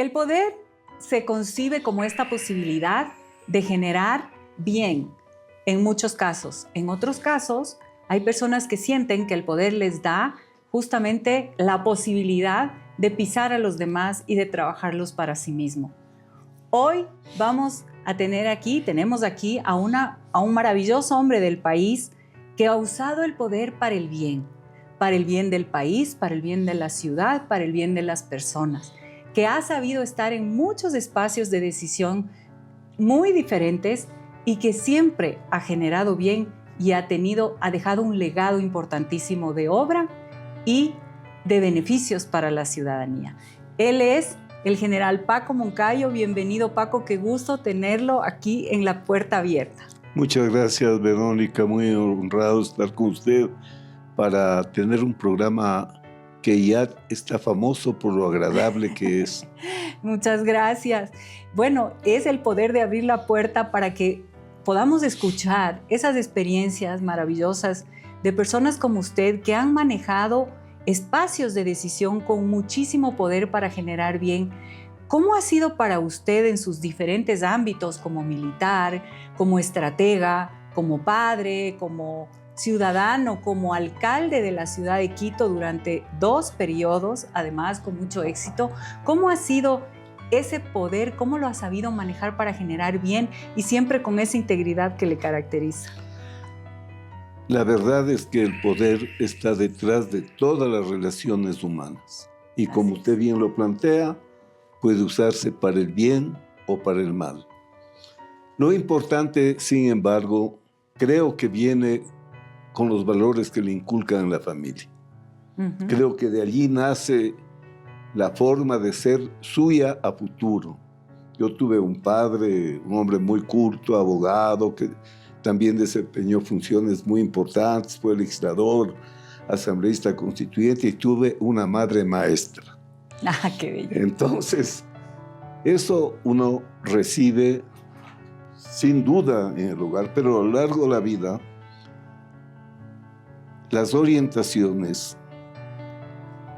El poder se concibe como esta posibilidad de generar bien en muchos casos. En otros casos, hay personas que sienten que el poder les da justamente la posibilidad de pisar a los demás y de trabajarlos para sí mismo. Hoy tenemos aquí a un maravilloso hombre del país que ha usado el poder para el bien del país, para el bien de la ciudad, para el bien de las personas, que ha sabido estar en muchos espacios de decisión muy diferentes y que siempre ha generado bien y ha dejado un legado importantísimo de obra y de beneficios para la ciudadanía. Él es el general Paco Moncayo. Bienvenido, Paco, qué gusto tenerlo aquí en La Puerta Abierta. Muchas gracias, Verónica, muy honrado de estar con usted para tener un programa que ya está famoso por lo agradable que es. Muchas gracias. Bueno, es el poder de abrir la puerta para que podamos escuchar esas experiencias maravillosas de personas como usted que han manejado espacios de decisión con muchísimo poder para generar bien. ¿Cómo ha sido para usted en sus diferentes ámbitos, como militar, como estratega, como padre, como ciudadano, como alcalde de la ciudad de Quito durante 2 periodos, además con mucho éxito? ¿Cómo ha sido ese poder? ¿Cómo lo ha sabido manejar para generar bien y siempre con esa integridad que le caracteriza? La verdad es que el poder está detrás de todas las relaciones humanas. Y como usted bien lo plantea, puede usarse para el bien o para el mal. Lo importante, sin embargo, creo que viene con los valores que le inculcan la familia. Creo que de allí nace la forma de ser suya a futuro. Yo tuve un padre, un hombre muy culto, abogado, que también desempeñó funciones muy importantes, fue legislador, asambleísta constituyente, y tuve una madre maestra. ¡Ah, qué bello! Entonces, eso uno recibe sin duda en el hogar, pero a lo largo de la vida, las orientaciones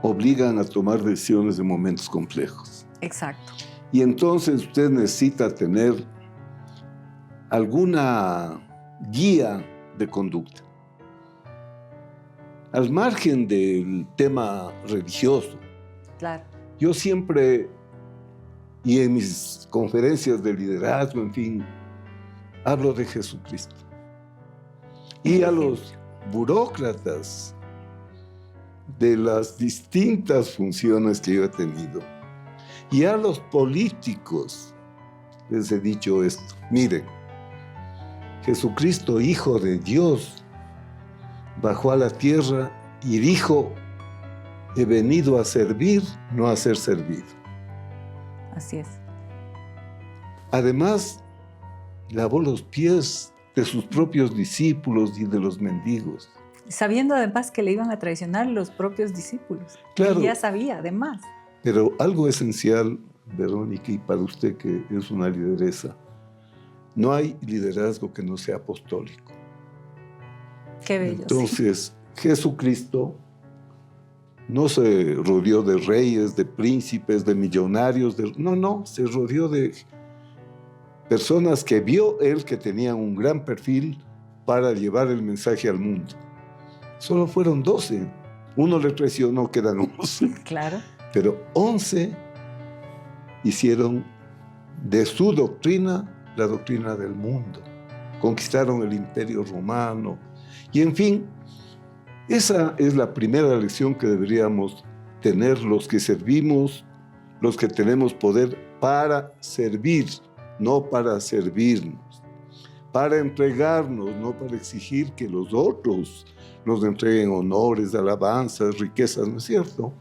obligan a tomar decisiones en momentos complejos. Exacto. Y entonces usted necesita tener alguna guía de conducta. Al margen del tema religioso, claro, yo siempre, y en mis conferencias de liderazgo, en fin, hablo de Jesucristo. Y a los burócratas de las distintas funciones que yo he tenido, y a los políticos les he dicho esto: miren, Jesucristo, Hijo de Dios, bajó a la tierra y dijo: he venido a servir, no a ser servido. Así es. Además, lavó los pies de sus propios discípulos y de los mendigos. Sabiendo además que le iban a traicionar los propios discípulos. Claro. Y ya sabía, además. Pero algo esencial, Verónica, y para usted que es una lideresa, no hay liderazgo que no sea apostólico. Qué bello. Entonces, sí. Jesucristo no se rodeó de reyes, de príncipes, de millonarios, no, se rodeó de personas que vio él que tenían un gran perfil para llevar el mensaje al mundo. Solo fueron 12. Uno le traicionó, quedan 11. Claro. Pero 11 hicieron de su doctrina la doctrina del mundo. Conquistaron el Imperio Romano. Y en fin, esa es la primera lección que deberíamos tener los que servimos, los que tenemos poder, para servir, no para servirnos, para entregarnos, no para exigir que los otros nos entreguen honores, alabanzas, riquezas, ¿no es cierto?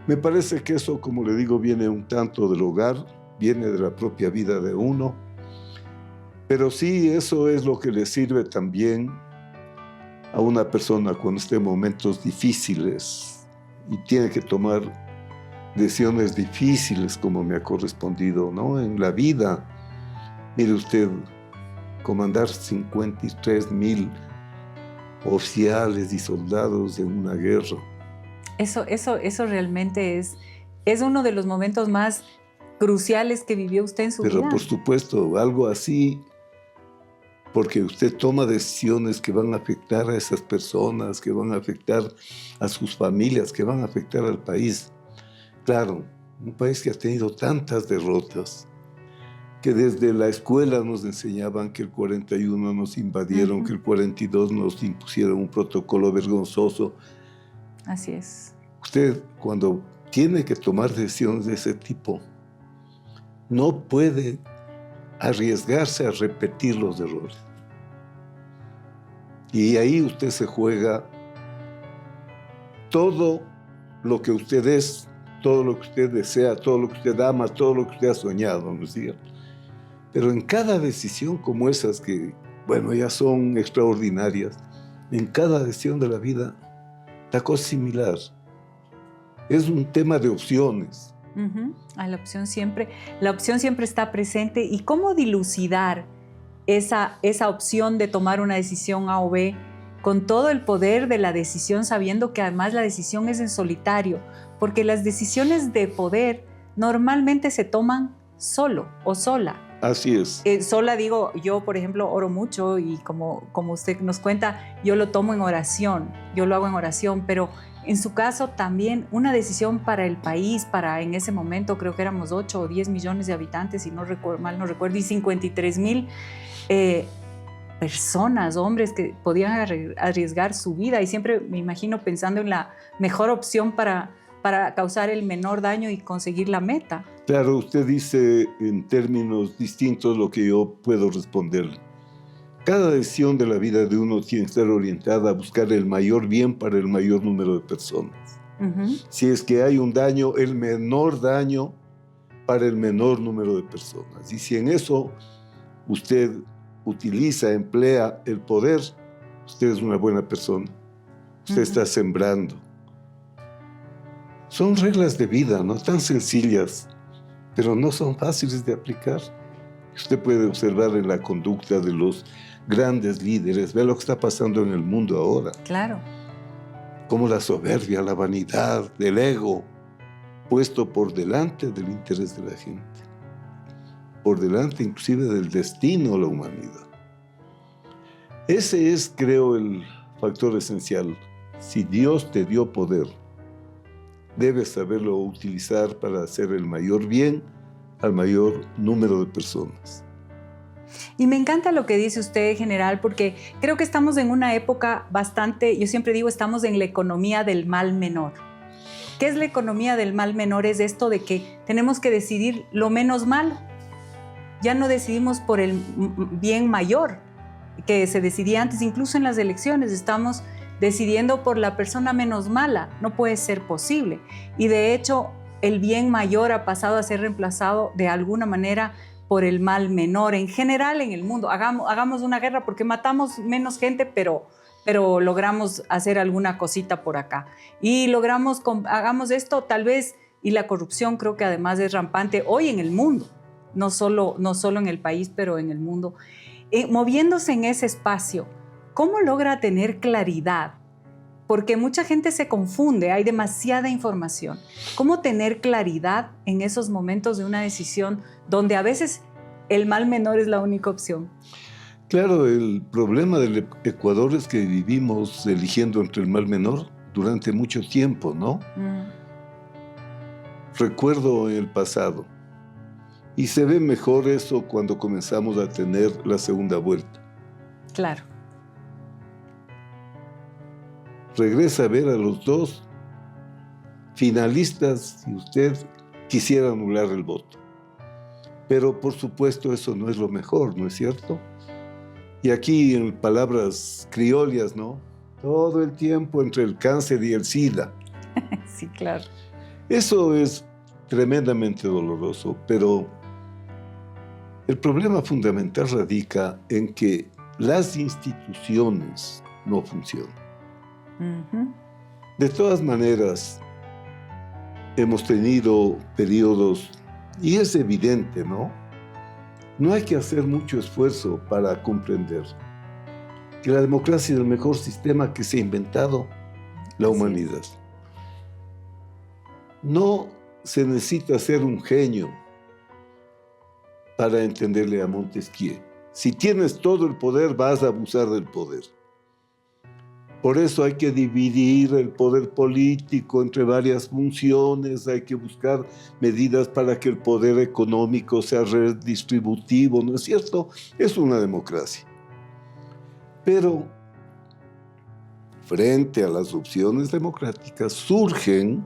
Me parece que eso, como le digo, viene un tanto del hogar, viene de la propia vida de uno, pero sí, eso es lo que le sirve también a una persona cuando esté en momentos difíciles y tiene que tomar decisiones difíciles como me ha correspondido, ¿no? En la vida. Mire usted, comandar 53,000 oficiales y soldados en una guerra. Eso realmente es uno de los momentos más cruciales que vivió usted en su vida. Pero por supuesto, algo así, porque usted toma decisiones que van a afectar a esas personas, que van a afectar a sus familias, que van a afectar al país. Claro, un país que ha tenido tantas derrotas, que desde la escuela nos enseñaban que el 41 nos invadieron, que el 42 nos impusieron un protocolo vergonzoso. Así es. Usted, cuando tiene que tomar decisiones de ese tipo, no puede arriesgarse a repetir los errores. Y ahí usted se juega todo lo que usted es, todo lo que usted desea, todo lo que usted ama, todo lo que usted ha soñado, ¿no es cierto? Pero en cada decisión como esas que, bueno, ya son extraordinarias, en cada decisión de la vida, la cosa es similar. Es un tema de opciones. La opción siempre está presente. ¿Y cómo dilucidar esa opción de tomar una decisión A o B con todo el poder de la decisión, sabiendo que además la decisión es en solitario? Porque las decisiones de poder normalmente se toman solo o sola. Así es. Sola digo, yo por ejemplo oro mucho y como usted nos cuenta, yo lo tomo en oración, yo lo hago en oración, pero en su caso también una decisión para el país, para en ese momento creo que éramos 8 o 10 millones de habitantes, si no recuerdo, mal no recuerdo, y 53,000 personas, hombres que podían arriesgar su vida, y siempre me imagino pensando en la mejor opción para causar el menor daño y conseguir la meta. Claro, usted dice en términos distintos lo que yo puedo responderle. Cada decisión de la vida de uno tiene que estar orientada a buscar el mayor bien para el mayor número de personas. Si es que hay un daño, el menor daño para el menor número de personas. Y si en eso usted emplea el poder, usted es una buena persona. Usted está sembrando. Son reglas de vida, no tan sencillas, pero no son fáciles de aplicar. Usted puede observar en la conducta de los grandes líderes, ve lo que está pasando en el mundo ahora. Claro. Como la soberbia, la vanidad, el ego, puesto por delante del interés de la gente, por delante inclusive del destino de la humanidad. Ese es, creo, el factor esencial. Si Dios te dio poder, debes saberlo utilizar para hacer el mayor bien al mayor número de personas. Y me encanta lo que dice usted, general, porque creo que estamos en una época bastante, yo siempre digo, estamos en la economía del mal menor. ¿Qué es la economía del mal menor? Es esto de que tenemos que decidir lo menos malo. Ya no decidimos por el bien mayor, que se decidía antes, incluso en las elecciones, estamos decidiendo por la persona menos mala. No puede ser posible. Y de hecho, el bien mayor ha pasado a ser reemplazado de alguna manera por el mal menor. En general, en el mundo, hagamos una guerra porque matamos menos gente, pero logramos hacer alguna cosita por acá. Y hagamos esto tal vez, y la corrupción creo que además es rampante hoy en el mundo, no solo en el país, pero en el mundo. Moviéndose en ese espacio, ¿cómo logra tener claridad? Porque mucha gente se confunde, hay demasiada información. ¿Cómo tener claridad en esos momentos de una decisión donde a veces el mal menor es la única opción? Claro, el problema del Ecuador es que vivimos eligiendo entre el mal menor durante mucho tiempo, ¿no? Recuerdo el pasado. Y se ve mejor eso cuando comenzamos a tener la segunda vuelta. Claro. Regresa a ver a los dos finalistas si usted quisiera anular el voto. Pero por supuesto eso no es lo mejor, ¿no es cierto? Y aquí en palabras criollas, ¿no? Todo el tiempo entre el cáncer y el SIDA. Sí, claro. Eso es tremendamente doloroso, pero el problema fundamental radica en que las instituciones no funcionan. De todas maneras, hemos tenido periodos, y es evidente, ¿no? No hay que hacer mucho esfuerzo para comprender que la democracia es el mejor sistema que se ha inventado la humanidad. No se necesita ser un genio para entenderle a Montesquieu. Si tienes todo el poder, vas a abusar del poder. Por eso hay que dividir el poder político entre varias funciones, hay que buscar medidas para que el poder económico sea redistributivo, ¿no es cierto? Es una democracia. Pero frente a las opciones democráticas surgen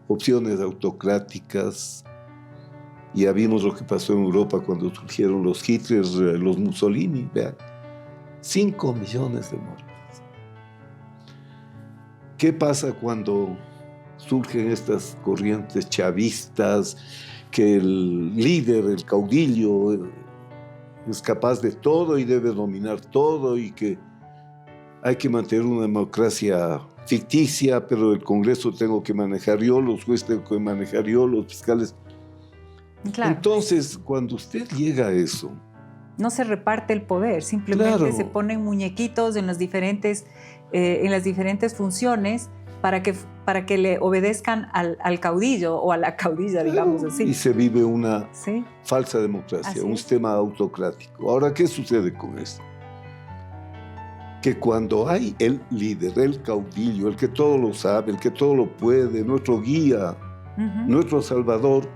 opciones autocráticas. Ya vimos lo que pasó en Europa cuando surgieron los Hitler, los Mussolini, vean, 5 millones de muertos. ¿Qué pasa cuando surgen estas corrientes chavistas, que el líder, el caudillo, es capaz de todo y debe dominar todo y que hay que mantener una democracia ficticia, pero el Congreso tengo que manejar yo, los jueces tengo que manejar yo, los fiscales? Claro. Entonces, cuando usted llega a eso... No se reparte el poder, simplemente se ponen muñequitos en las diferentes funciones para que le obedezcan al caudillo o a la caudilla, digamos así. Y se vive una falsa democracia, un sistema autocrático. Ahora, ¿qué sucede con esto? Que cuando hay el líder, el caudillo, el que todo lo sabe, el que todo lo puede, nuestro guía, nuestro salvador,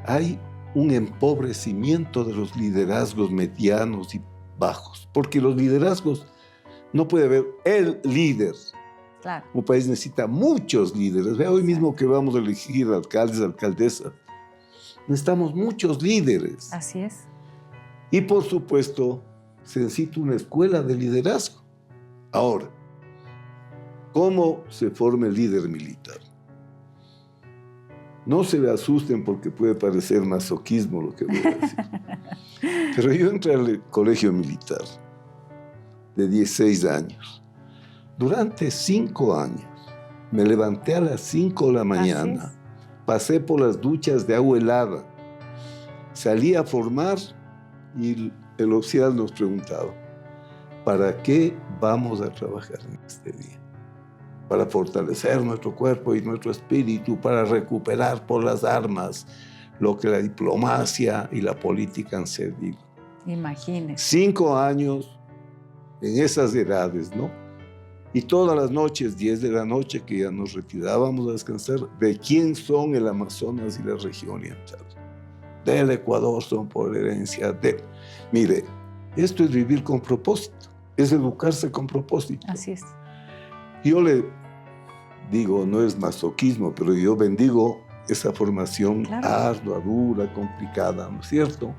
hay un empobrecimiento de los liderazgos medianos y bajos, porque los liderazgos no puede haber el líder. Claro. Un país necesita muchos líderes. Vea, hoy mismo que vamos a elegir alcaldes, alcaldesas, necesitamos muchos líderes. Así es. Y por supuesto, se necesita una escuela de liderazgo. Ahora, ¿cómo se forma el líder militar? No se me asusten porque puede parecer masoquismo lo que voy a decir. Pero yo entré al colegio militar de 16 años. Durante 5 años me levanté a las 5 de la mañana, pasé por las duchas de agua helada, salí a formar y el oficial nos preguntaba, ¿para qué vamos a trabajar en este día? Para fortalecer nuestro cuerpo y nuestro espíritu, para recuperar por las armas lo que la diplomacia y la política han servido. Imagínese. 5 años en esas edades, ¿no? Y todas las noches, 10 de la noche, que ya nos retirábamos a descansar, ¿de quién son el Amazonas y la región oriental? Del Ecuador son por herencia de... Mire, esto es vivir con propósito, es educarse con propósito. Así es. Yo le digo, no es masoquismo, pero yo bendigo esa formación ardua, dura, complicada, ¿no es cierto?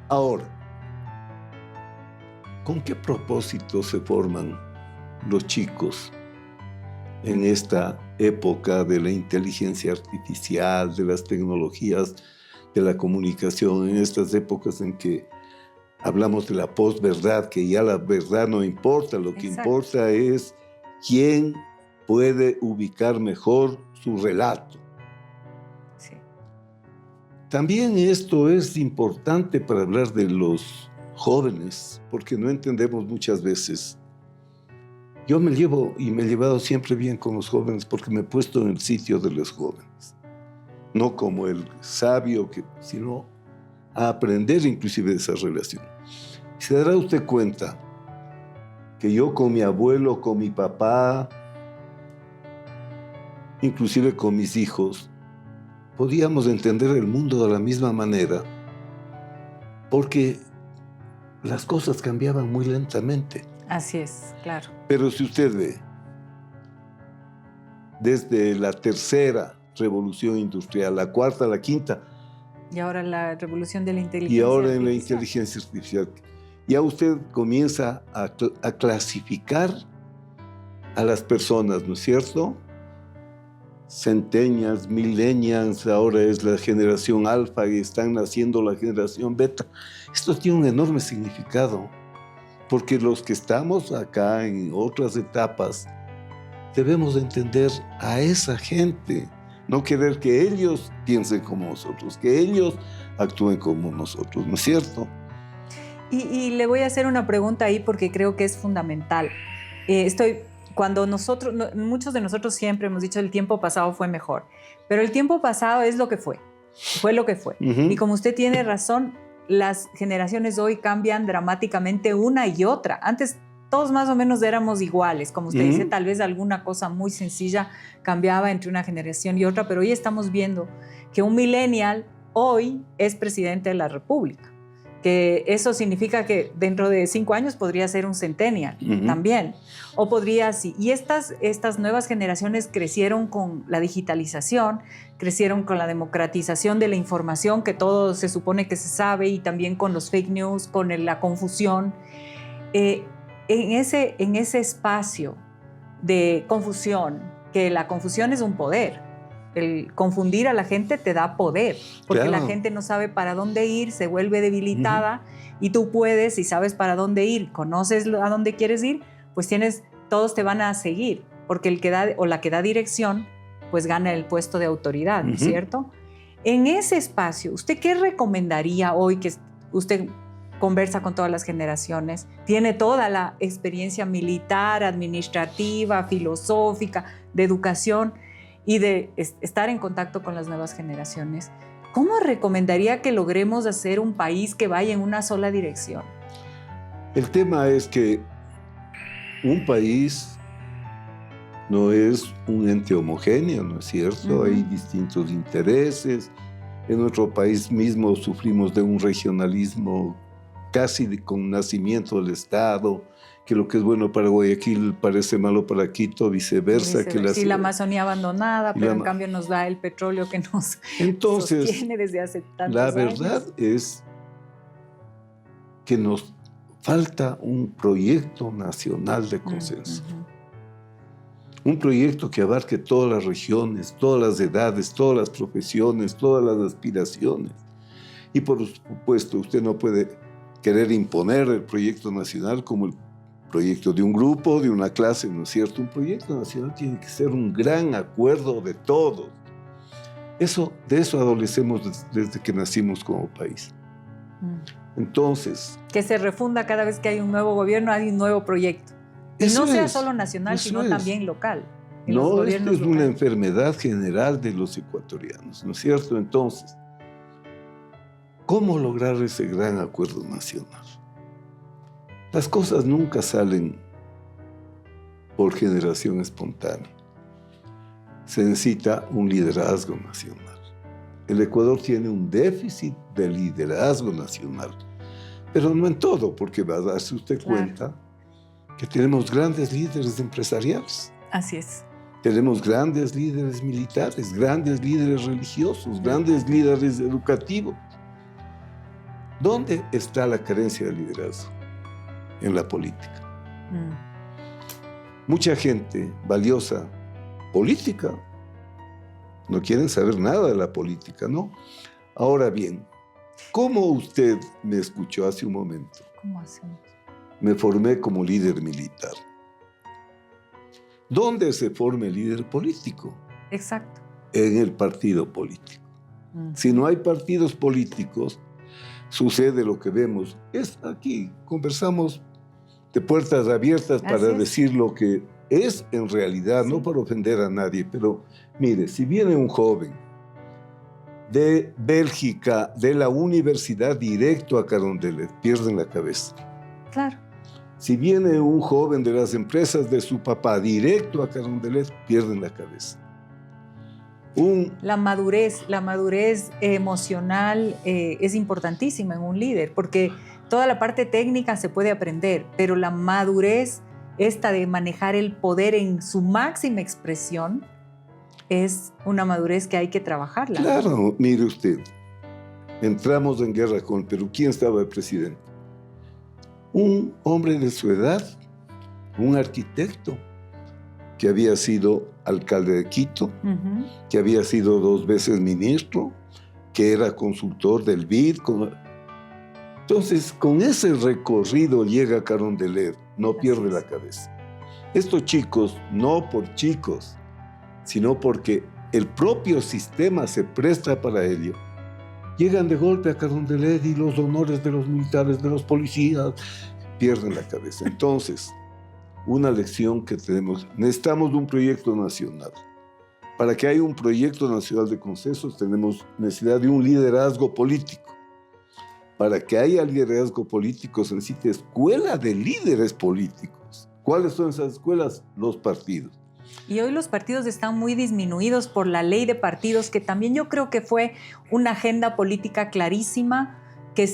Ahora, ¿con qué propósito se forman los chicos en esta época de la inteligencia artificial, de las tecnologías, de la comunicación, en estas épocas en que hablamos de la posverdad, que ya la verdad no importa, lo que importa es quién puede ubicar mejor su relato. Sí. También esto es importante para hablar de los jóvenes, porque no entendemos muchas veces. Yo me llevo y me he llevado siempre bien con los jóvenes porque me he puesto en el sitio de los jóvenes. No como el sabio, sino a aprender inclusive de esa relación. Se dará usted cuenta que yo con mi abuelo, con mi papá, inclusive con mis hijos, podíamos entender el mundo de la misma manera, porque las cosas cambiaban muy lentamente. Así es, claro. Pero si usted ve, desde la tercera revolución industrial, la cuarta, la quinta, y ahora la revolución de la inteligencia y ahora artificial. En la inteligencia artificial, ya usted comienza a clasificar a las personas, ¿no es cierto? Centennials, millennials, ahora es la generación alfa y están naciendo la generación beta. Esto tiene un enorme significado, porque los que estamos acá en otras etapas debemos entender a esa gente, no querer que ellos piensen como nosotros, que ellos actúen como nosotros, ¿no es cierto? Y le voy a hacer una pregunta ahí porque creo que es fundamental. Cuando muchos de nosotros siempre hemos dicho el tiempo pasado fue mejor, pero el tiempo pasado es lo que fue. fue lo que fue. Y como usted tiene razón, las generaciones hoy cambian dramáticamente una y otra. Antes todos más o menos éramos iguales, como usted dice, tal vez alguna cosa muy sencilla cambiaba entre una generación y otra, pero hoy estamos viendo que un millennial hoy es presidente de la República, que eso significa que dentro de 5 años podría ser un centennial también, o podría sí. Y estas nuevas generaciones crecieron con la digitalización, crecieron con la democratización de la información, que todo se supone que se sabe, y también con los fake news, con la confusión. En ese espacio de confusión, que la confusión es un poder, el confundir a la gente te da poder, porque la gente no sabe para dónde ir, se vuelve debilitada, y tú puedes, si sabes para dónde ir, conoces a dónde quieres ir, pues todos te van a seguir, porque el que da o la que da dirección, pues gana el puesto de autoridad, ¿no es cierto? En ese espacio, ¿usted qué recomendaría hoy que usted conversa con todas las generaciones, tiene toda la experiencia militar, administrativa, filosófica, de educación y de estar en contacto con las nuevas generaciones? ¿Cómo recomendaría que logremos hacer un país que vaya en una sola dirección? El tema es que un país no es un ente homogéneo, ¿no es cierto? Hay distintos intereses. En nuestro país mismo sufrimos de un regionalismo casi con nacimiento del Estado, que lo que es bueno para Guayaquil parece malo para Quito, viceversa. Que sí, la Amazonía abandonada, pero en cambio nos da el petróleo que nos sostiene desde hace tantos años. La verdad es que nos falta un proyecto nacional de consenso. Un proyecto que abarque todas las regiones, todas las edades, todas las profesiones, todas las aspiraciones. Y por supuesto, usted no puede querer imponer el proyecto nacional como el proyecto de un grupo, de una clase, ¿no es cierto? Un proyecto nacional tiene que ser un gran acuerdo de todos. De eso adolecemos desde que nacimos como país. Entonces... que se refunda cada vez que hay un nuevo gobierno, hay un nuevo proyecto. Y no sea solo nacional, sino también local. No, esto es una enfermedad general de los ecuatorianos, ¿no es cierto? Entonces, ¿cómo lograr ese gran acuerdo nacional? Las cosas nunca salen por generación espontánea. Se necesita un liderazgo nacional. El Ecuador tiene un déficit de liderazgo nacional, pero no en todo, porque va a darse usted cuenta que tenemos grandes líderes empresariales. Así es. Tenemos grandes líderes militares, grandes líderes religiosos, grandes líderes educativos. ¿Dónde está la carencia de liderazgo? En la política. Mucha gente valiosa, política, no quieren saber nada de la política, ¿no? Ahora bien, ¿cómo usted me escuchó hace un momento? ¿Cómo hacemos? Me formé como líder militar. ¿Dónde se forma el líder político? Exacto. En el partido político. Si no hay partidos políticos, sucede lo que vemos. Es aquí, conversamos de puertas abiertas para decir lo que es en realidad, no para ofender a nadie, pero mire, si viene un joven de Bélgica, de la universidad, directo a Carondelet, pierden la cabeza. Claro. Si viene un joven de las empresas de su papá, directo a Carondelet, pierden la cabeza. La madurez emocional es importantísima en un líder, porque toda la parte técnica se puede aprender, pero la madurez esta de manejar el poder en su máxima expresión es una madurez que hay que trabajarla. Claro, mire usted, entramos en guerra con el Perú. ¿Quién estaba de presidente? Un hombre de su edad, un arquitecto, que había sido alcalde de Quito, que había sido 2 veces ministro, que era consultor del BID. Entonces, con ese recorrido llega a Carondelet, no pierde la cabeza. Estos chicos, no por chicos, sino porque el propio sistema se presta para ello, llegan de golpe a Carondelet y los honores de los militares, de los policías, pierden la cabeza. Entonces, una lección que tenemos, necesitamos un proyecto nacional Para que haya un proyecto nacional de consensos tenemos necesidad de un liderazgo político. Para que haya liderazgo político se necesita escuela de líderes políticos. ¿Cuáles son esas escuelas? Los partidos. Y hoy los partidos están muy disminuidos por la ley de partidos, que también yo creo que fue una agenda política clarísima que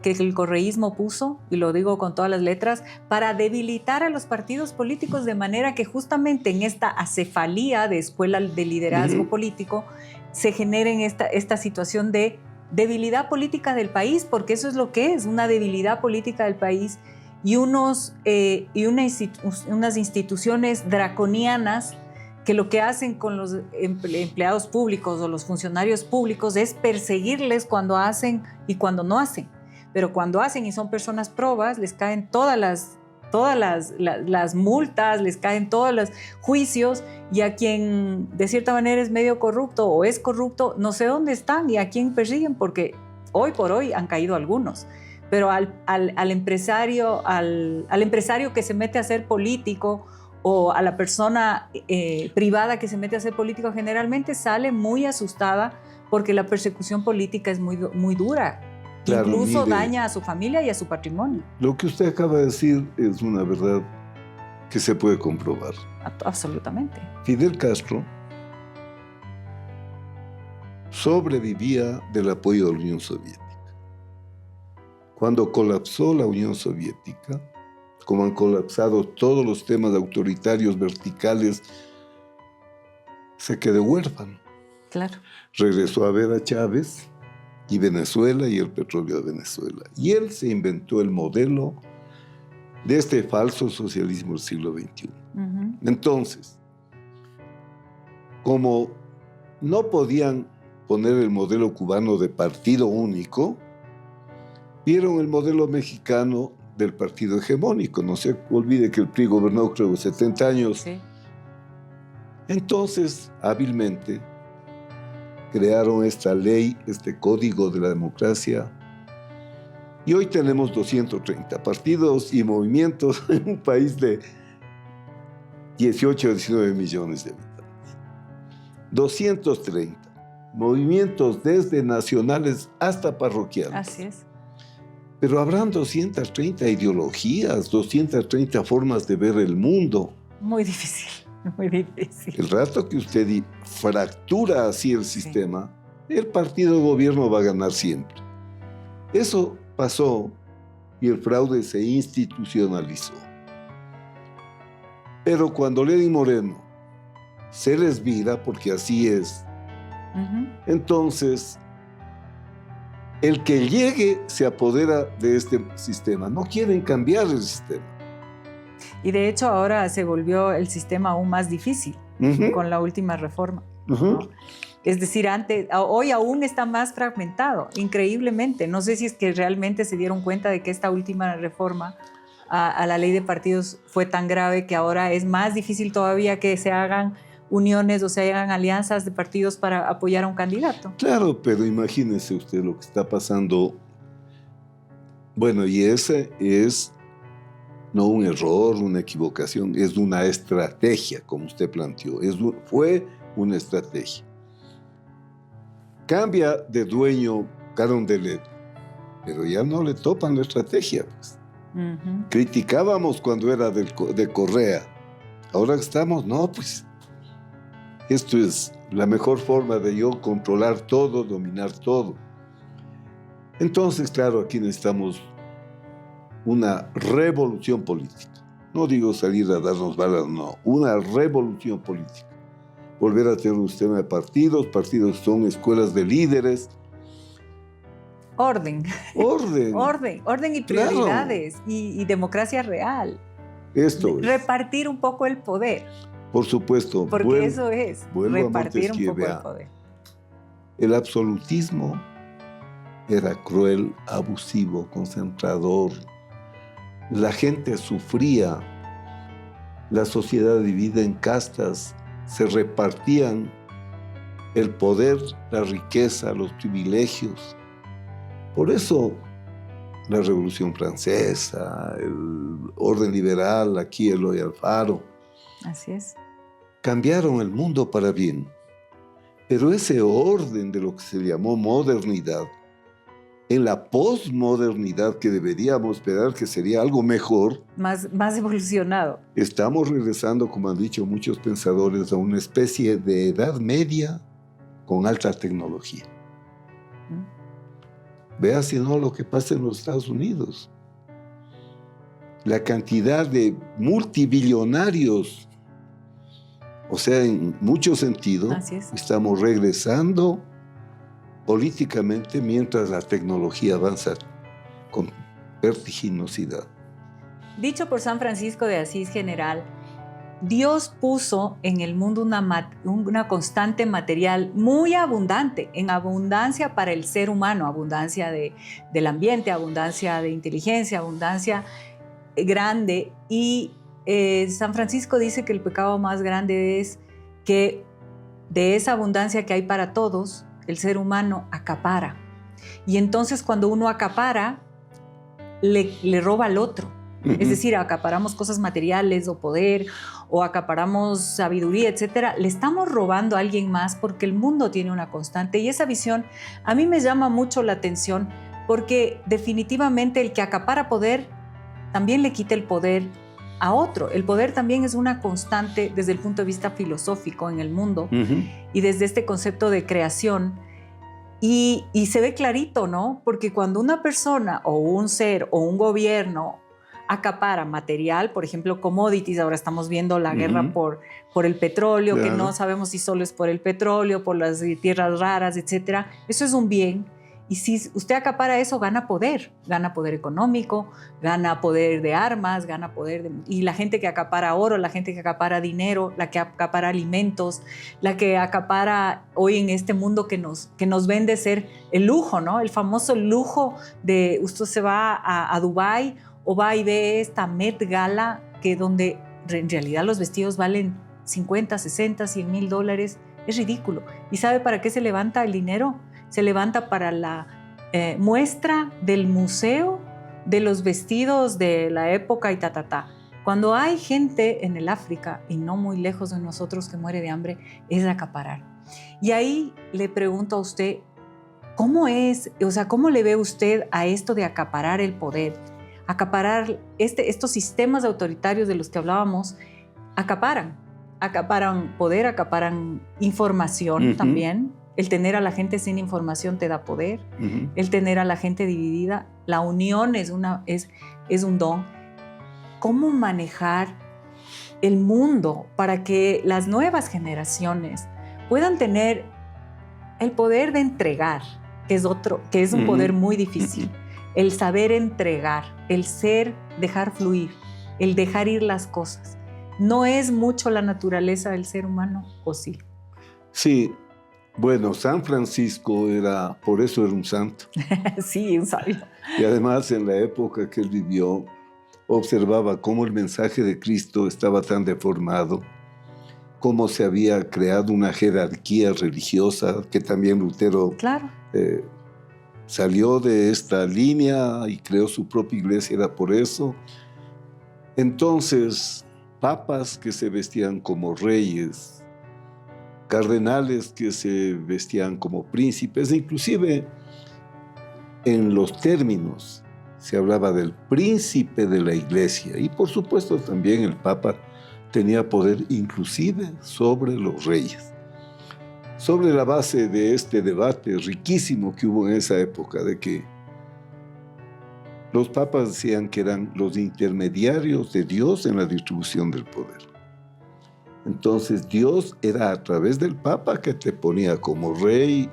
el correísmo puso, y lo digo con todas las letras, para debilitar a los partidos políticos, de manera que justamente en esta acefalía de escuela de liderazgo político se genere esta situación de debilidad política del país, porque eso es lo que es, una debilidad política del país y unas instituciones draconianas que lo que hacen con los empleados públicos o los funcionarios públicos es perseguirles cuando hacen y cuando no hacen. Pero cuando hacen y son personas probas, les caen todas las multas, les caen todos los juicios, y a quien de cierta manera es medio corrupto o es corrupto, no sé dónde están y a quién persiguen, porque hoy por hoy han caído algunos. Pero al empresario que se mete a ser político, o a la persona privada que se mete a ser político, generalmente sale muy asustada porque la persecución política es muy, muy dura. Claro, incluso daña a su familia y a su patrimonio. Lo que usted acaba de decir es una verdad que se puede comprobar. Absolutamente. Fidel Castro sobrevivía del apoyo de la Unión Soviética. Cuando colapsó la Unión Soviética, como han colapsado todos los temas autoritarios verticales, se quedó huérfano. Claro. Regresó a ver a Chávez y Venezuela y el petróleo de Venezuela. Y él se inventó el modelo de este falso socialismo del siglo XXI. Entonces, como no podían poner el modelo cubano de partido único, vieron el modelo mexicano del partido hegemónico. No se olvide que el PRI gobernó, creo, 70 años. Sí. Entonces, hábilmente, crearon esta ley, este código de la democracia, y hoy tenemos 230 partidos y movimientos en un país de 18 o 19 millones de habitantes. 230 movimientos, desde nacionales hasta parroquiales. Así es. Pero habrán 230 ideologías, 230 formas de ver el mundo. Muy difícil, muy difícil. El rato que usted fractura así el sistema, el partido de gobierno va a ganar siempre. Eso pasó y el fraude se institucionalizó. Pero cuando Lenín Moreno se les vira, porque así es, entonces el que llegue se apodera de este sistema. No quieren cambiar el sistema. Y de hecho ahora se volvió el sistema aún más difícil con la última reforma. ¿No? Es decir, hoy aún está más fragmentado, increíblemente. No sé si es que realmente se dieron cuenta de que esta última reforma a la ley de partidos fue tan grave que ahora es más difícil todavía que se hagan uniones o se hagan alianzas de partidos para apoyar a un candidato. Claro, pero imagínese usted lo que está pasando. Bueno, y ese es no un error, una equivocación, es una estrategia, como usted planteó. Fue una estrategia. Cambia de dueño Carondelet, pero ya no le topan la estrategia, pues. Criticábamos cuando era de Correa. Ahora estamos, no, pues esto es la mejor forma de yo controlar todo, dominar todo. Entonces, claro, aquí necesitamos una revolución política. No digo salir a darnos balas, no. Una revolución política. Volver a tener un sistema de partidos. Partidos son escuelas de líderes. Orden y prioridades, claro. y democracia real. Esto es. Repartir un poco el poder. Por supuesto. Porque eso es, repartir un poco el poder. El absolutismo era cruel, abusivo, concentrador. La gente sufría. La sociedad dividida en castas. Se repartían el poder, la riqueza, los privilegios. Por eso la Revolución Francesa, el orden liberal, aquí Eloy Alfaro, así es, cambiaron el mundo para bien. Pero ese orden de lo que se llamó modernidad, en la posmodernidad que deberíamos esperar que sería algo mejor, más evolucionado. Estamos regresando, como han dicho muchos pensadores, a una especie de edad media con alta tecnología. Vea si no lo que pasa en los Estados Unidos. La cantidad de multibillonarios, o sea, en muchos sentidos, estamos regresando políticamente mientras la tecnología avanza con vertiginosidad. Dicho por San Francisco de Asís, general, Dios puso en el mundo una constante material muy abundante, en abundancia para el ser humano, abundancia del ambiente, abundancia de inteligencia, abundancia grande. Y San Francisco dice que el pecado más grande es que de esa abundancia que hay para todos, el ser humano acapara. Y entonces cuando uno acapara, le roba al otro. Es decir, acaparamos cosas materiales o poder, o acaparamos sabiduría, etcétera. Le estamos robando a alguien más porque el mundo tiene una constante. Y esa visión a mí me llama mucho la atención porque definitivamente el que acapara poder también le quita el poder a otro. El poder también es una constante desde el punto de vista filosófico en el mundo y desde este concepto de creación. Y se ve clarito, ¿no? Porque cuando una persona o un ser o un gobierno acapara material, por ejemplo, commodities, ahora estamos viendo la guerra por el petróleo, claro, que no sabemos si solo es por el petróleo, por las tierras raras, etcétera. Eso es un bien. Y si usted acapara eso, gana poder económico, gana poder de armas, gana poder y la gente que acapara oro, la gente que acapara dinero, la que acapara alimentos, la que acapara hoy en este mundo que nos vende ser el lujo, ¿no? El famoso lujo de usted se va a Dubái o va y ve esta Met Gala, que donde en realidad los vestidos valen 50, 60, $100,000. Es ridículo. ¿Y sabe para qué se levanta el dinero? Se levanta para la muestra del museo de los vestidos de la época y Cuando hay gente en el África, y no muy lejos de nosotros, que muere de hambre, es de acaparar. Y ahí le pregunto a usted, ¿cómo es? O sea, ¿cómo le ve usted a esto de acaparar el poder? Acaparar estos sistemas autoritarios de los que hablábamos, acaparan poder, acaparan información también. El tener a la gente sin información te da poder. El tener a la gente dividida, la unión es un don. ¿Cómo manejar el mundo para que las nuevas generaciones puedan tener el poder de entregar, que es un poder muy difícil? El saber entregar, el ser, dejar fluir, el dejar ir las cosas. ¿No es mucho la naturaleza del ser humano, o sí? Sí. Bueno, San Francisco por eso era un santo. Sí, un sabio. Y además, en la época que él vivió, observaba cómo el mensaje de Cristo estaba tan deformado, cómo se había creado una jerarquía religiosa, que también Lutero claro. Salió de esta línea y creó su propia iglesia, era por eso. Entonces, papas que se vestían como reyes, cardenales que se vestían como príncipes, inclusive en los términos se hablaba del príncipe de la iglesia, y por supuesto también el papa tenía poder inclusive sobre los reyes. Sobre la base de este debate riquísimo que hubo en esa época, de que los papas decían que eran los intermediarios de Dios en la distribución del poder. Entonces Dios era a través del Papa que te ponía como rey,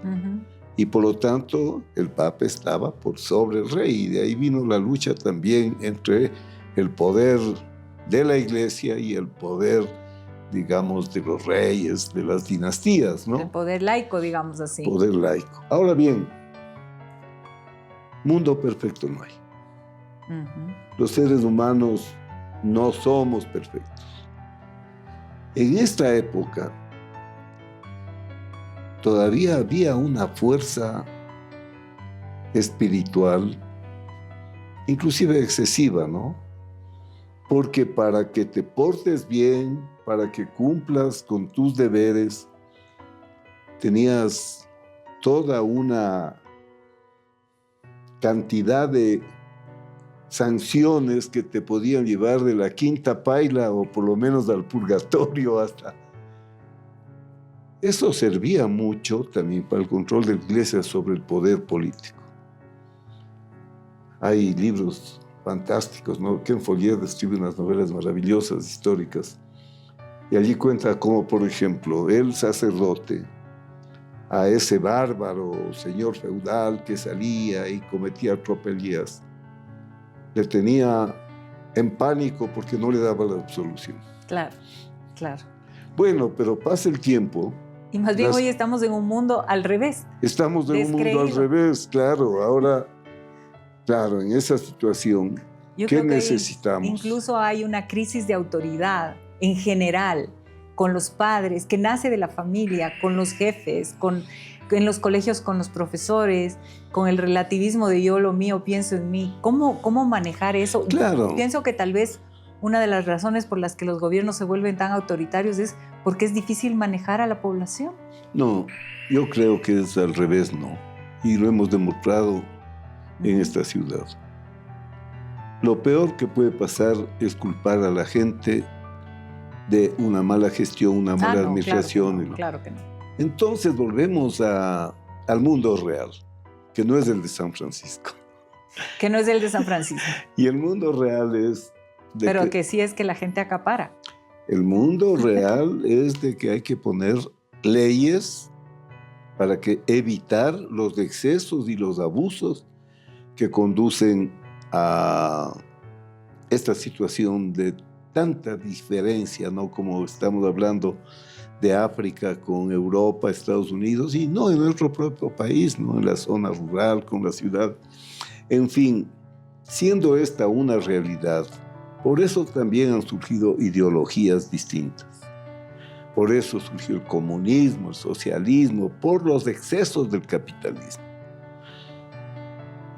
y por lo tanto el Papa estaba por sobre el rey, y de ahí vino la lucha también entre el poder de la iglesia y el poder, digamos, de los reyes, de las dinastías, ¿no? El poder laico, digamos así. Poder laico. Ahora bien, mundo perfecto no hay. Los seres humanos no somos perfectos. En esta época todavía había una fuerza espiritual, inclusive excesiva, ¿no? Porque para que te portes bien, para que cumplas con tus deberes, tenías toda una cantidad de sanciones que te podían llevar de la quinta paila o por lo menos al purgatorio hasta... Eso servía mucho también para el control de la Iglesia sobre el poder político. Hay libros fantásticos, ¿no? Ken Follett escribe unas novelas maravillosas, históricas, y allí cuenta cómo, por ejemplo, el sacerdote, a ese bárbaro señor feudal que salía y cometía tropelías, le tenía en pánico porque no le daba la absolución. Claro, claro. Bueno, pero pasa el tiempo. Y más bien hoy estamos en un mundo al revés. Estamos en un mundo al revés, claro. Ahora, claro, en esa situación, ¿qué necesitamos? Incluso hay una crisis de autoridad en general con los padres, que nace de la familia, con los jefes, en los colegios con los profesores, con el relativismo de yo lo mío, pienso en mí. ¿Cómo manejar eso? Claro. Pienso que tal vez una de las razones por las que los gobiernos se vuelven tan autoritarios es porque es difícil manejar a la población. No, yo creo que es al revés, no. Y lo hemos demostrado en esta ciudad. Lo peor que puede pasar es culpar a la gente de una mala gestión, una mala administración. Claro que no. Entonces volvemos al mundo real, que no es el de San Francisco. Que no es el de San Francisco. Y el mundo real es... Pero que sí es que la gente acapara. El mundo real es de que hay que poner leyes para evitar los excesos y los abusos que conducen a esta situación de tanta diferencia, ¿no? Como estamos hablando de África con Europa, Estados Unidos, y no en nuestro propio país, ¿no? En la zona rural, con la ciudad. En fin, siendo esta una realidad, por eso también han surgido ideologías distintas. Por eso surgió el comunismo, el socialismo, por los excesos del capitalismo.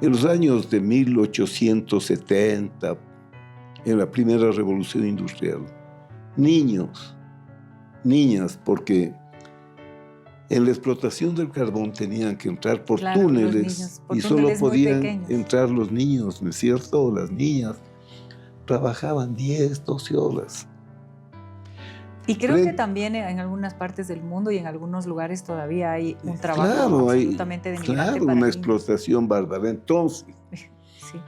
En los años de 1870, en la primera revolución industrial, niños, niñas, porque en la explotación del carbón tenían que entrar por túneles y solo podían entrar los niños, ¿no es cierto? Las niñas trabajaban 10, 12 horas. Y creo que también en algunas partes del mundo y en algunos lugares todavía hay un trabajo absolutamente denigrante. Claro, una explotación bárbara. Entonces, sí.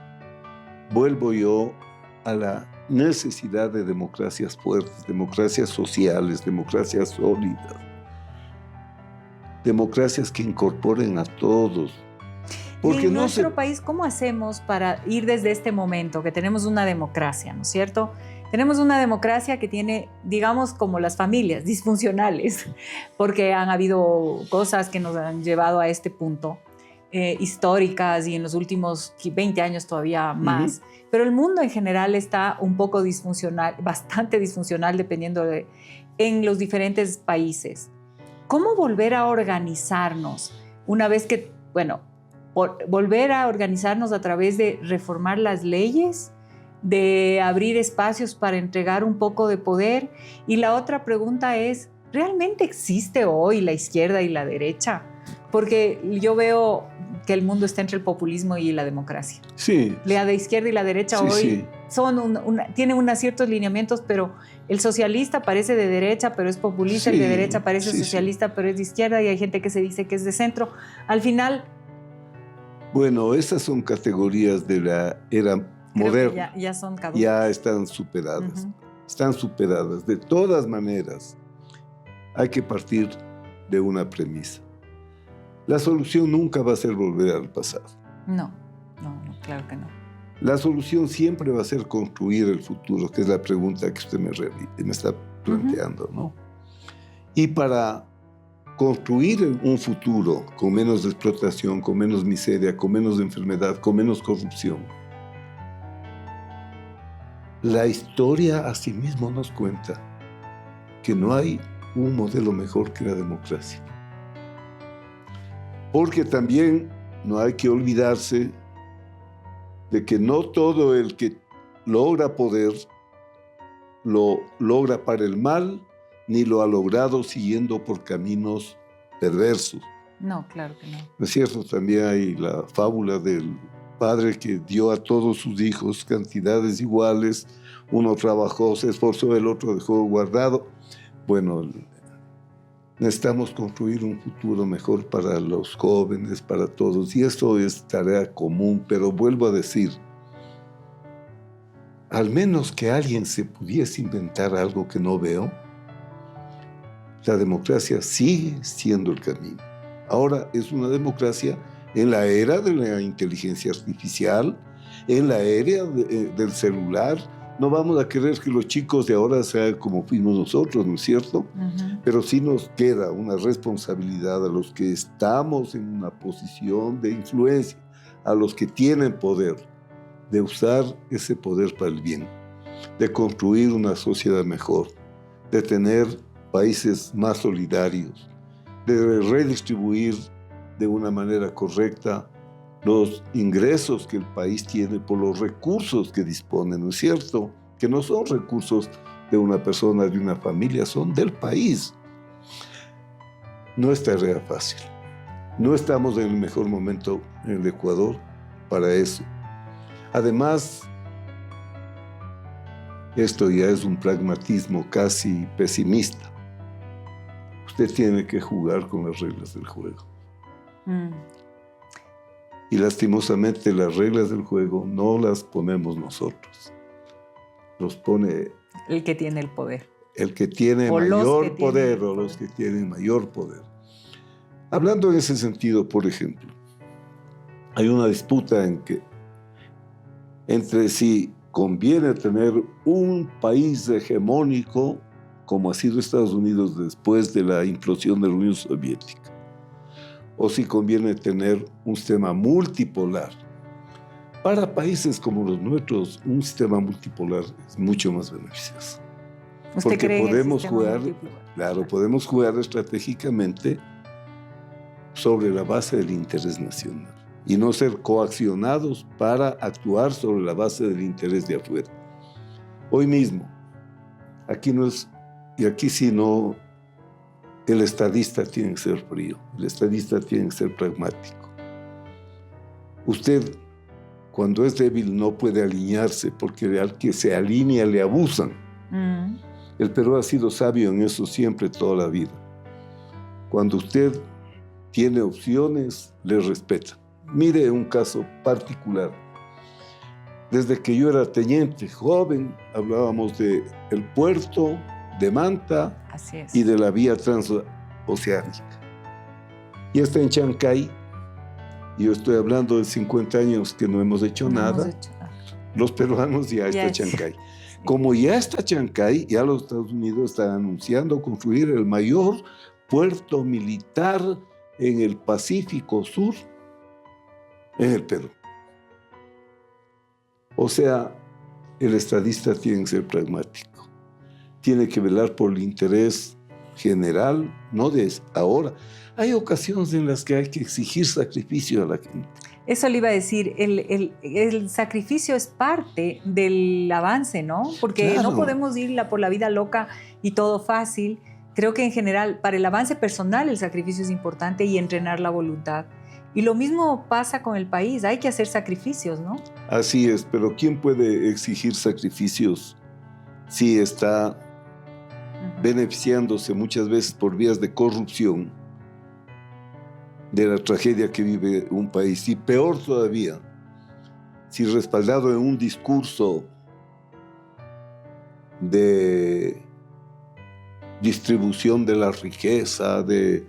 Vuelvo yo a la necesidad de democracias fuertes, democracias sociales, democracias sólidas, democracias que incorporen a todos. Porque en nuestro país, ¿cómo hacemos para ir desde este momento que tenemos una democracia, ¿no es cierto? Tenemos una democracia que tiene, digamos, como las familias, disfuncionales, porque han habido cosas que nos han llevado a este punto, históricas y en los últimos 20 años todavía más. Pero el mundo en general está un poco disfuncional, bastante disfuncional dependiendo en los diferentes países. ¿Cómo volver a organizarnos una vez que, volver a organizarnos a través de reformar las leyes, de abrir espacios para entregar un poco de poder? Y la otra pregunta es, ¿realmente existe hoy la izquierda y la derecha? Porque yo veo que el mundo está entre el populismo y la democracia. Sí. La de izquierda y la derecha hoy tienen unos ciertos lineamientos, pero el socialista parece de derecha, pero es populista, el de derecha parece socialista, pero es de izquierda, y hay gente que se dice que es de centro. Al final... Bueno, esas son categorías de la era moderna. Ya son caducas. Ya están superadas. Están superadas. De todas maneras, hay que partir de una premisa. La solución nunca va a ser volver al pasado. No, claro que no. La solución siempre va a ser construir el futuro, que es la pregunta que usted me está planteando, ¿no? Y para construir un futuro con menos explotación, con menos miseria, con menos enfermedad, con menos corrupción, la historia a sí mismo nos cuenta que no hay un modelo mejor que la democracia. Porque también no hay que olvidarse de que no todo el que logra poder lo logra para el mal, ni lo ha logrado siguiendo por caminos perversos. No, claro que no. ¿No es cierto? También hay la fábula del padre que dio a todos sus hijos cantidades iguales. Uno trabajó, se esforzó, el otro dejó guardado. Bueno, necesitamos construir un futuro mejor para los jóvenes, para todos. Y esto es tarea común, pero vuelvo a decir, al menos que alguien se pudiese inventar algo que no veo, la democracia sigue siendo el camino. Ahora es una democracia en la era de la inteligencia artificial, en la era del celular. No vamos a querer que los chicos de ahora sean como fuimos nosotros, ¿no es cierto? Ujú. Pero sí nos queda una responsabilidad a los que estamos en una posición de influencia, a los que tienen poder, de usar ese poder para el bien, de construir una sociedad mejor, de tener países más solidarios, de redistribuir de una manera correcta los ingresos que el país tiene por los recursos que dispone, ¿no es cierto? Que no son recursos de una persona, de una familia, son del país. No es tarea fácil. No estamos en el mejor momento en el Ecuador para eso. Además, esto ya es un pragmatismo casi pesimista. Usted tiene que jugar con las reglas del juego. Y lastimosamente las reglas del juego no las ponemos nosotros. Los pone El que tiene el poder. el que tiene O los mayor que tienen poder el o los poder. que tienen mayor poder. Hablando en ese sentido, por ejemplo, hay una disputa entre si conviene tener un país hegemónico como ha sido Estados Unidos después de la implosión de la Unión Soviética, o si conviene tener un sistema multipolar. Para países como los nuestros, un sistema multipolar es mucho más beneficioso. ¿Usted Porque cree en el podemos sistema jugar, multipolar? claro, podemos jugar estratégicamente sobre la base del interés nacional y no ser coaccionados para actuar sobre la base del interés de afuera. Hoy mismo, aquí no es, y aquí sí no, el estadista tiene que ser frío, el estadista tiene que ser pragmático. Usted, cuando es débil, no puede alinearse porque al que se alinea le abusan. El Perú ha sido sabio en eso siempre, toda la vida. Cuando usted tiene opciones, le respeta. Mire un caso particular. Desde que yo era teniente, joven, hablábamos del puerto de Manta Así es. y de la vía transoceánica. Y está en Chancay. Yo estoy hablando de 50 años que no hemos hecho No nada. hemos hecho nada. Los peruanos ya está Chancay. Como ya está Chancay, ya los Estados Unidos están anunciando construir el mayor puerto militar en el Pacífico Sur, en el Perú. O sea, el estadista tiene que ser pragmático. Tiene que velar por el interés general, no de ahora. Hay ocasiones en las que hay que exigir sacrificio a la gente. Eso le iba a decir, el sacrificio es parte del avance, ¿no? Porque Claro. no podemos ir por la vida loca y todo fácil. Creo que en general, para el avance personal, el sacrificio es importante y entrenar la voluntad. Y lo mismo pasa con el país, hay que hacer sacrificios, ¿no? Así es, pero ¿quién puede exigir sacrificios si está beneficiándose muchas veces por vías de corrupción de la tragedia que vive un país? Y peor todavía, si respaldado en un discurso de distribución de la riqueza, de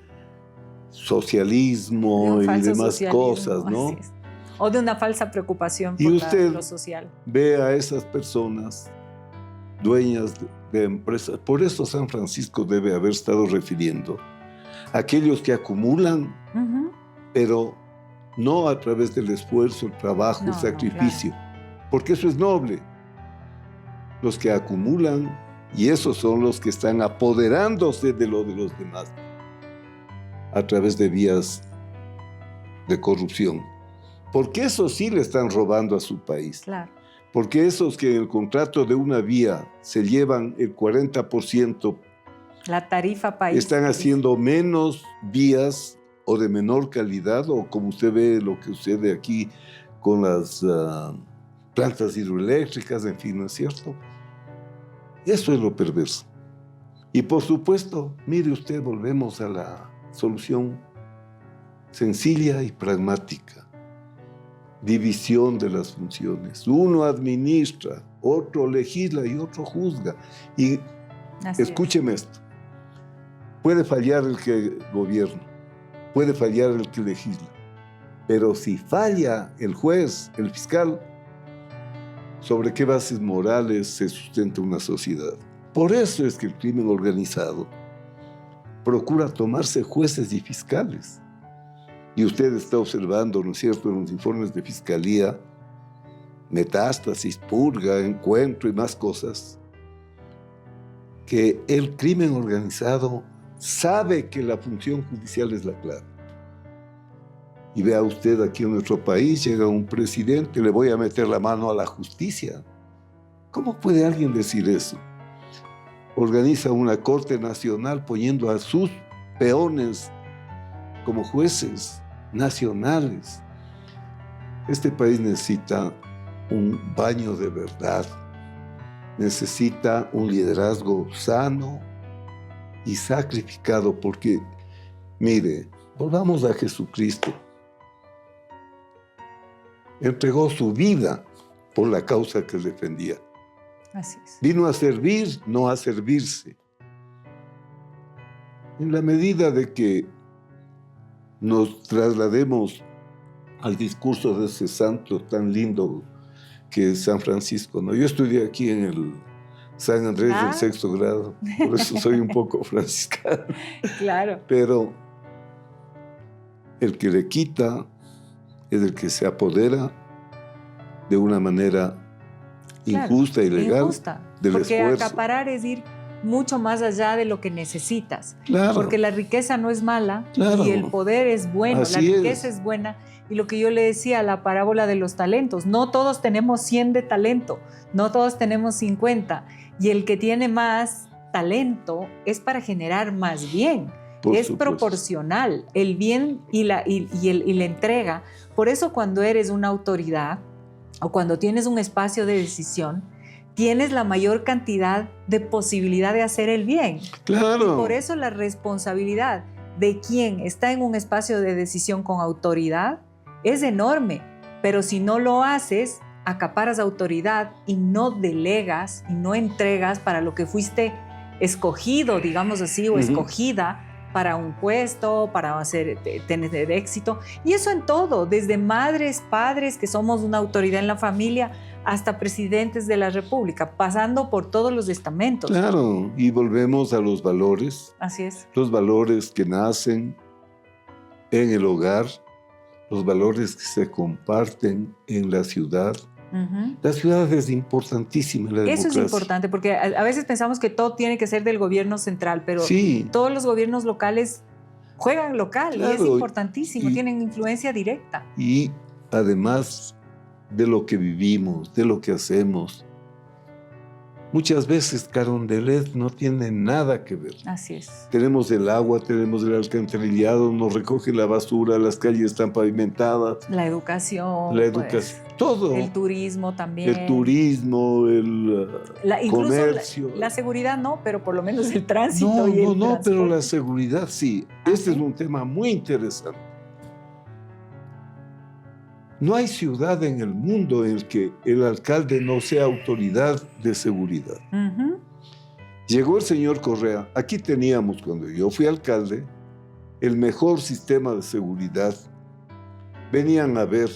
socialismo y demás cosas, ¿no? Así es. O de una falsa preocupación Y por usted lo social. ve a esas personas dueñas de empresas. Por eso San Francisco debe haber estado refiriendo a aquellos que acumulan, pero no a través del esfuerzo, el trabajo, el sacrificio, porque eso es noble. Los que acumulan, y esos son los que están apoderándose de lo de los demás a través de vías de corrupción. Porque esos sí le están robando a su país. Claro. Porque esos que en el contrato de una vía se llevan el 40% La tarifa país. Están haciendo menos vías o de menor calidad, o como usted ve lo que sucede aquí con las plantas hidroeléctricas, en fin, ¿no es cierto? Eso es lo perverso. Y por supuesto, mire usted, volvemos a la solución sencilla y pragmática. División de las funciones. Uno administra, otro legisla y otro juzga. Y escúcheme esto. Puede fallar el que gobierna, puede fallar el que legisla, pero si falla el juez, el fiscal, ¿sobre qué bases morales se sustenta una sociedad? Por eso es que el crimen organizado procura tomarse jueces y fiscales. Y usted está observando, ¿no es cierto?, en los informes de fiscalía, metástasis, purga, encuentro y más cosas, que el crimen organizado sabe que la función judicial es la clave. Y vea usted, aquí en nuestro país llega un presidente, le voy a meter la mano a la justicia. ¿Cómo puede alguien decir eso? Organiza una corte nacional poniendo a sus peones como jueces nacionales. Este país necesita un baño de verdad, necesita un liderazgo sano y sacrificado, porque, mire, volvamos a Jesucristo. Entregó su vida por la causa que defendía. Así es. Vino a servir, no a servirse. En la medida de que nos traslademos al discurso de ese santo tan lindo que es San Francisco, ¿no? Yo estudié aquí en el San Andrés del sexto grado, por eso soy un poco franciscano. Claro. Pero el que le quita es el que se apodera de una manera injusta y ilegal del porque esfuerzo. Acaparar es ir mucho más allá de lo que necesitas. Claro. Porque la riqueza no es mala, claro, y el poder es bueno, así la riqueza es buena. Y lo que yo le decía, la parábola de los talentos, no todos tenemos 100 de talento, no todos tenemos 50. Y el que tiene más talento es para generar más bien. Es proporcional el bien y la entrega. Por eso cuando eres una autoridad o cuando tienes un espacio de decisión, tienes la mayor cantidad de posibilidad de hacer el bien. Claro. Y por eso la responsabilidad de quien está en un espacio de decisión con autoridad es enorme. Pero si no lo haces, acaparas autoridad y no delegas y no entregas para lo que fuiste escogido, digamos así, o escogida para un puesto, para tener éxito. Y eso en todo, desde madres, padres, que somos una autoridad en la familia, hasta presidentes de la República, pasando por todos los estamentos. Claro, y volvemos a los valores. Así es. Los valores que nacen en el hogar, los valores que se comparten en la ciudad. La ciudad es importantísima en la democracia. Eso es importante, porque a veces pensamos que todo tiene que ser del gobierno central, pero sí, todos los gobiernos locales juegan local, claro, y es importantísimo, tienen influencia directa. Y además de lo que vivimos, de lo que hacemos, muchas veces Carondelet no tiene nada que ver. Así es. Tenemos el agua, tenemos el alcantarillado, nos recoge la basura, las calles están pavimentadas. La educación. Pues, todo. El turismo también. El turismo, el comercio. La seguridad no, pero por lo menos el tránsito no, y el transporte. Pero la seguridad sí. Este es un tema muy interesante. No hay ciudad en el mundo en el que el alcalde no sea autoridad de seguridad. Llegó el señor Correa. Aquí teníamos, cuando yo fui alcalde, el mejor sistema de seguridad. Venían a ver,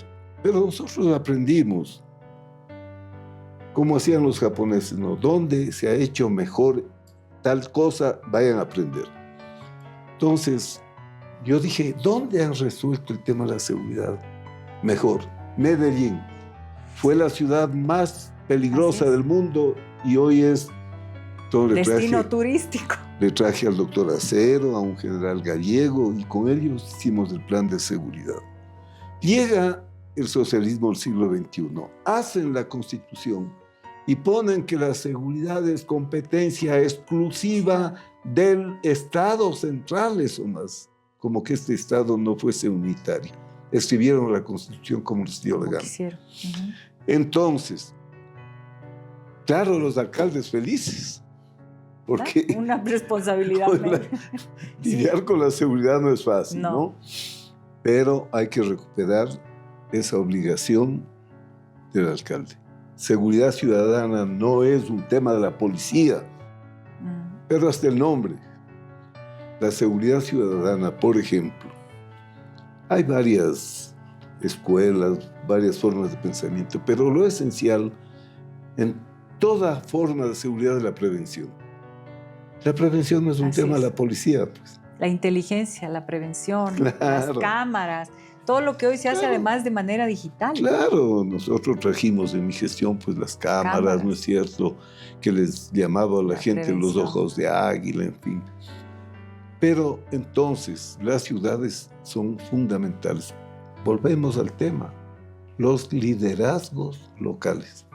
pero nosotros aprendimos, como hacían los japoneses, ¿no? Donde se ha hecho mejor tal cosa, vayan a aprender. Entonces, yo dije, ¿dónde han resuelto el tema de la seguridad mejor? Medellín fue la ciudad más peligrosa del mundo y hoy es destino turístico. Le traje al doctor Acero, a un general gallego, y con ellos hicimos el plan de seguridad. Llega el socialismo del siglo XXI, hacen la Constitución y ponen que la seguridad es competencia exclusiva del Estado central, eso más, como que este Estado no fuese unitario. Escribieron la Constitución como les dio la gana. Entonces, claro, los alcaldes felices, porque una responsabilidad. Lidiar con la seguridad no es fácil, ¿no? Pero hay que recuperar esa obligación del alcalde. Seguridad ciudadana no es un tema de la policía, pero hasta el nombre. La seguridad ciudadana, por ejemplo, hay varias escuelas, varias formas de pensamiento, pero lo esencial en toda forma de seguridad es la prevención. La prevención no es un tema de la policía, pues. La inteligencia, la prevención, las cámaras, todo lo que hoy se hace además de manera digital. Claro, nosotros trajimos en mi gestión pues las cámaras, ¿no es cierto? Que les llamaba a la gente prevención. Los ojos de águila, en fin. Pero entonces las ciudades son fundamentales. Volvemos al tema, los liderazgos locales.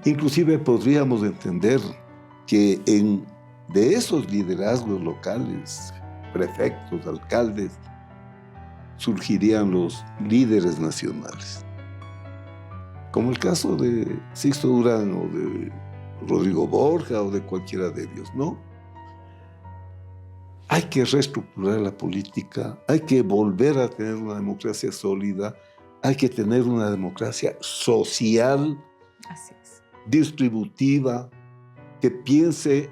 Inclusive podríamos entender que de esos liderazgos locales, prefectos, alcaldes, surgirían los líderes nacionales. Como el caso de Sixto Durán o de Rodrigo Borja o de cualquiera de ellos, ¿no? Hay que reestructurar la política, hay que volver a tener una democracia sólida, hay que tener una democracia social, distributiva, que piense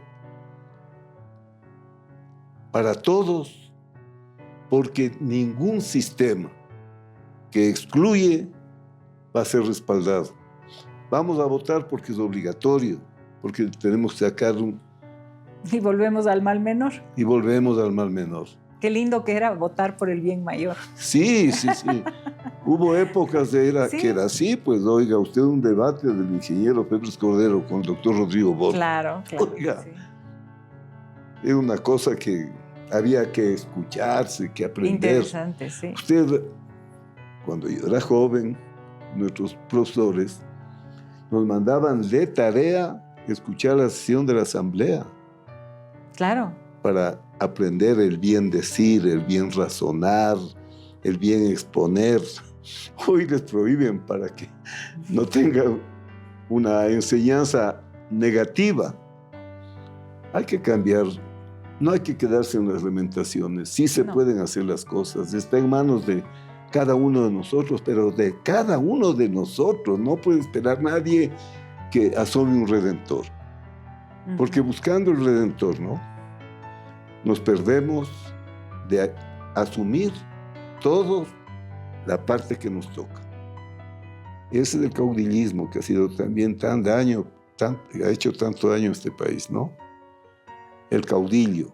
para todos, porque ningún sistema que excluye va a ser respaldado. Vamos a votar porque es obligatorio, porque tenemos que sacar Y volvemos al mal menor. Y volvemos al mal menor. Qué lindo que era votar por el bien mayor. Sí. Hubo épocas que era así, pues oiga, usted un debate del ingeniero Pérez Cordero con el doctor Rodrigo Borja. Claro. Oiga, era una cosa que había que escucharse, que aprender. Interesante, sí. Usted, cuando yo era joven, nuestros profesores nos mandaban de tarea escuchar la sesión de la asamblea. Claro. Para aprender el bien decir, el bien razonar, el bien exponer. Hoy les prohíben para que no tengan una enseñanza negativa. Hay que cambiar, no hay que quedarse en las lamentaciones. Sí se pueden hacer las cosas, está en manos de cada uno de nosotros, pero de cada uno de nosotros. No puede esperar nadie que asome un redentor. Porque buscando el redentor, ¿no? Nos perdemos de asumir todos la parte que nos toca. Ese es el caudillismo que ha sido también ha hecho tanto daño a este país, ¿no? El caudillo.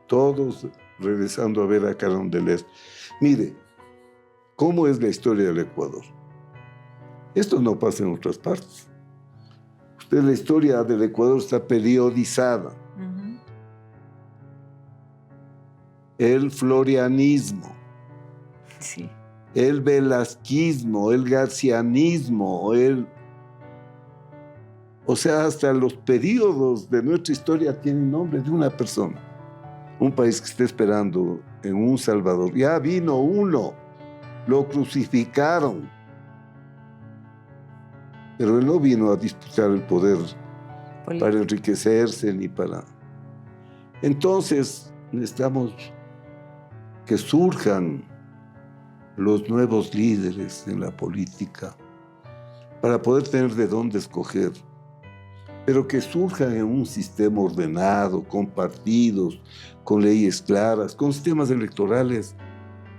Todos regresando a ver a Carondelet. Mire, ¿cómo es la historia del Ecuador? Esto no pasa en otras partes. La historia del Ecuador está periodizada. El florianismo, el velasquismo, el garcianismo, o sea, hasta los periodos de nuestra historia tienen nombre de una persona. Un país que está esperando en un Salvador. Ya vino uno, lo crucificaron. Pero él no vino a disputar el poder para enriquecerse ni para... Entonces, necesitamos que surjan los nuevos líderes en la política para poder tener de dónde escoger, pero que surjan en un sistema ordenado, con partidos, con leyes claras, con sistemas electorales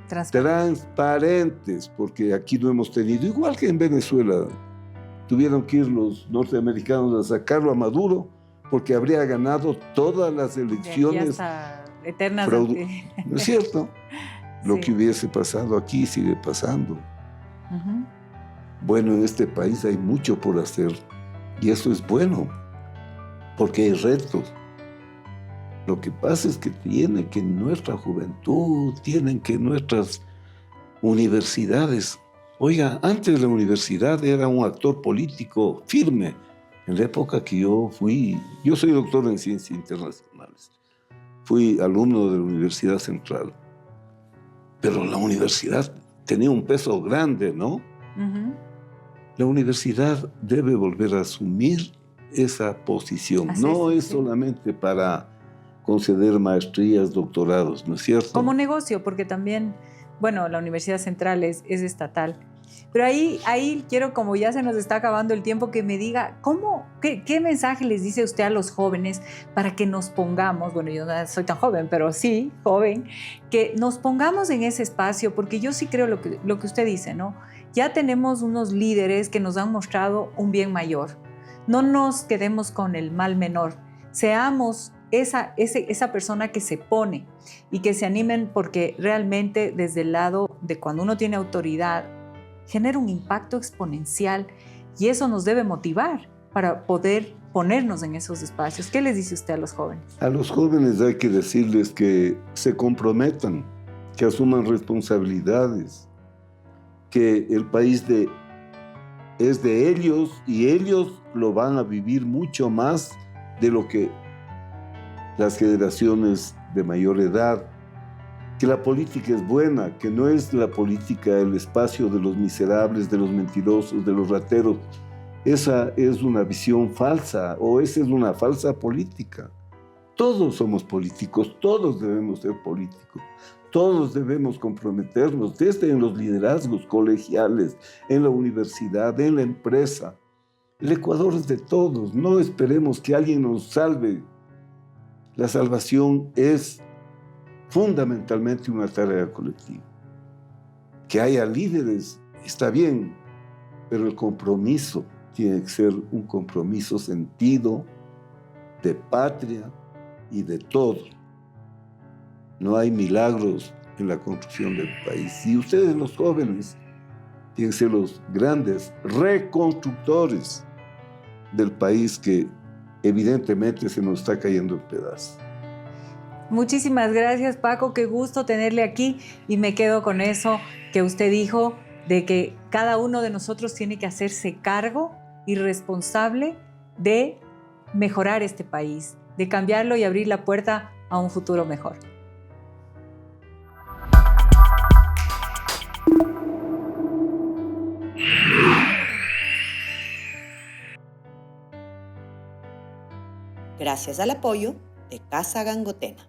transparentes, porque aquí no hemos tenido, igual que en Venezuela, tuvieron que ir los norteamericanos a sacarlo a Maduro porque habría ganado todas las elecciones eternas. ¿No es cierto? Lo que hubiese pasado aquí sigue pasando. Bueno, en este país hay mucho por hacer y eso es bueno porque hay retos. Lo que pasa es que tiene que nuestra juventud, tienen que nuestras universidades. Oiga, antes la universidad era un actor político firme, En la época que yo soy doctor en Ciencias Internacionales, fui alumno de la Universidad Central, pero la universidad tenía un peso grande, ¿no? Ujú. La universidad debe volver a asumir esa posición. No Hacerse, es sí. solamente para conceder maestrías, doctorados, ¿no es cierto? Como negocio, porque también, bueno, la Universidad Central es estatal. Pero ahí quiero, como ya se nos está acabando el tiempo, que me diga, qué mensaje les dice usted a los jóvenes para que nos pongamos, bueno, yo no soy tan joven, pero sí, joven, que nos pongamos en ese espacio, porque yo sí creo lo que usted dice, ¿no? Ya tenemos unos líderes que nos han mostrado un bien mayor. No nos quedemos con el mal menor. Seamos esa persona que se pone y que se animen, porque realmente desde el lado de cuando uno tiene autoridad, genera un impacto exponencial y eso nos debe motivar para poder ponernos en esos espacios. ¿Qué les dice usted a los jóvenes? A los jóvenes hay que decirles que se comprometan, que asuman responsabilidades, que el país es de ellos y ellos lo van a vivir mucho más de lo que las generaciones de mayor edad, que la política es buena, que no es la política el espacio de los miserables, de los mentirosos, de los rateros. Esa es una visión falsa, o esa es una falsa política. Todos somos políticos, todos debemos ser políticos, todos debemos comprometernos, desde en los liderazgos colegiales, en la universidad, en la empresa. El Ecuador es de todos, no esperemos que alguien nos salve. La salvación es fundamentalmente una tarea colectiva. Que haya líderes está bien, pero el compromiso tiene que ser un compromiso sentido de patria y de todo. No hay milagros en la construcción del país. Y ustedes, los jóvenes, tienen que ser los grandes reconstructores del país que evidentemente se nos está cayendo en pedazos. Muchísimas gracias, Paco, qué gusto tenerle aquí, y me quedo con eso que usted dijo, de que cada uno de nosotros tiene que hacerse cargo y responsable de mejorar este país, de cambiarlo y abrir la puerta a un futuro mejor. Gracias al apoyo de Casa Gangotena.